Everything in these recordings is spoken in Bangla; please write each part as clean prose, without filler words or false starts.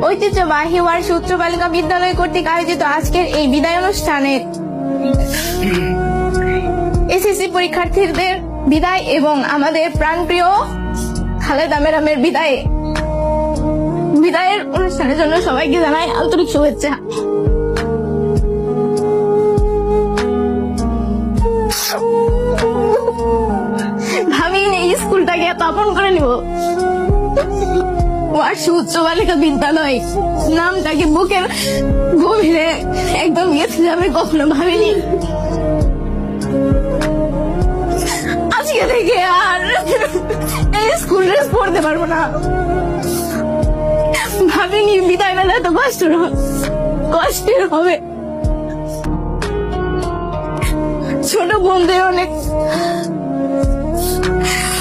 ঐতিহ্যবাহী ওয়ারশি উচ্চ বালিকা বিদ্যালয় কর্তৃক আয়োজিত আজকের এই বিদায় অনুষ্ঠানে এসএসসি পরীক্ষার্থীদের বিদায় এবং আমাদের প্রাণপ্রিয় খালেদা ম্যাডামের বিদায়ের অনুষ্ঠানের জন্য সবাইকে জানাই আন্তরিক শুভেচ্ছা। ভাবিনি এই স্কুলটাকে এত আপন করে নিব। ওয়ারশি উচ্চ বালিকা বিদ্যালয় নামটাকে বুকের গভীরে একদম গেছে যাবে, কখনো ভাবিনি আজকে থেকে আর এই স্কুল ড্রেস পড়তে পারবো না। ভাবিনি বিদায় বেলা এত কষ্টের হবে। ছোট বোনদের অনেক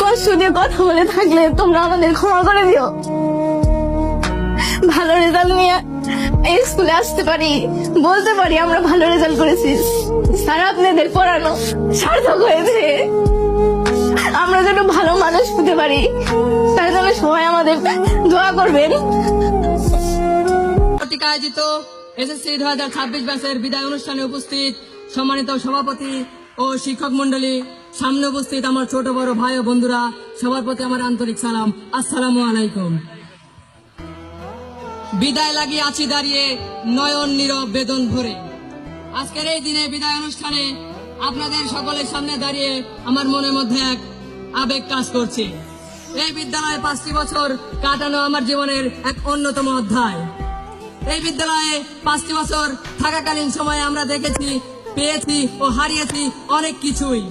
কষ্ট দিয়ে কথা বলে থাকলে তোমরা আমাদের ক্ষমা করে দিও। ভালো রেজাল্ট নিয়ে এই স্কুলে আসতে পারি, বলতে পারি আমরা ভালো রেজাল্ট করেছি, স্যার আপনাদের পড়ানো সার্থক হয়েছে, আমরা যেন ভালো মানুষ হতে পারি, তার জন্য সবাই আমাদের দোয়া করবেন। আয়োজিত এসএসসি 2026 ব্যাচের বিদায় অনুষ্ঠানে উপস্থিত সম্মানিত সভাপতি ও শিক্ষক মন্ডলী, সামনে উপস্থিত আমার ছোট বড় ভাই ও বন্ধুরা, সবার প্রতি আমার আন্তরিক সালাম, আসসালামু আলাইকুম। বিদায় লাগিয়ে আছি দাঁড়িয়ে, নয়ন নীরব বেদন ভরে। আজকের এই দিনে বিদায় অনুষ্ঠানে আপনাদের সকলের সামনে দাঁড়িয়ে আমার মনের মধ্যে এক আবেগ কাজ করছে। এই বিদ্যালয়ে 5টি বছর কাটানো আমার জীবনের এক অন্যতম অধ্যায়। এই বিদ্যালয়ে 5টি বছর থাকাকালীন সময়ে আমরা দেখেছি, পেয়েছি ও হারিয়েছি অনেক কিছুই।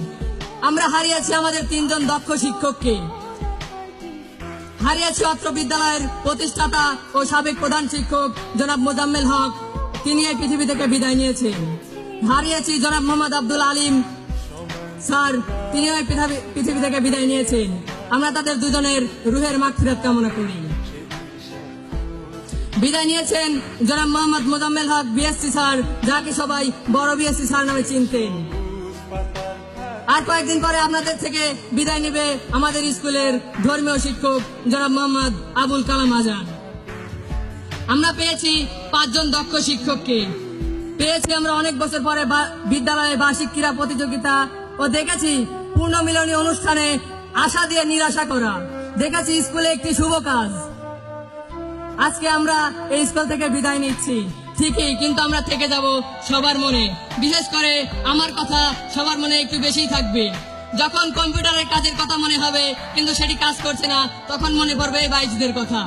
আমরা হারিয়েছি আমাদের 3 জন দক্ষ শিক্ষককে, হারিয়েছি অত্র বিদ্যালয়ের প্রতিষ্ঠাতা ও সাবেক প্রধান শিক্ষক জনাব মোজাম্মেল হক, তিনি এই পৃথিবী থেকে বিদায় নিয়েছেন। হারিয়েছি জনাব মোহাম্মদ আব্দুল আলিম স্যার, তিনিও এই পৃথিবী থেকে বিদায় নিয়েছেন। আমরা তাদের দুজনের রুহের মাগফিরাত কামনা করি। বিদায় নিয়েছেন জনাব মোহাম্মদ মোজাম্মেল হক বিএসসি স্যার, যাকে সবাই বড় বিএসসি স্যার নামে চিনতেন। আর কয়েকদিন পরে আপনাদের থেকে বিদায় নেবে আমাদের স্কুলের ধর্মীয় শিক্ষক জনাব মোহাম্মদ আবুল কালাম আজাদ। আমরা পেয়েছি 5 জন দক্ষ শিক্ষককে, পেয়েছি আমরা অনেক বছর পরে বিদ্যালয়ে বার্ষিক ক্রীড়া প্রতিযোগিতা, ও দেখেছি পূর্ণমিলনী অনুষ্ঠানে আশা দিয়ে নিরাশা করা, দেখেছি স্কুলে একটি শুভ কাজ। আজকে আমরা এই স্কুল থেকে বিদায় নিচ্ছি ঠিকই, কিন্তু আমরা থেকে যাব সবার মনে। বিশেষ করে আমার কথা সবার মনে একটু বেশি থাকবে। যখন কম্পিউটারের কাজের কথা মনে হবে কিন্তু সেটি কাজ করছে না, তখন মনে পড়বে এই বাইচদের কথা।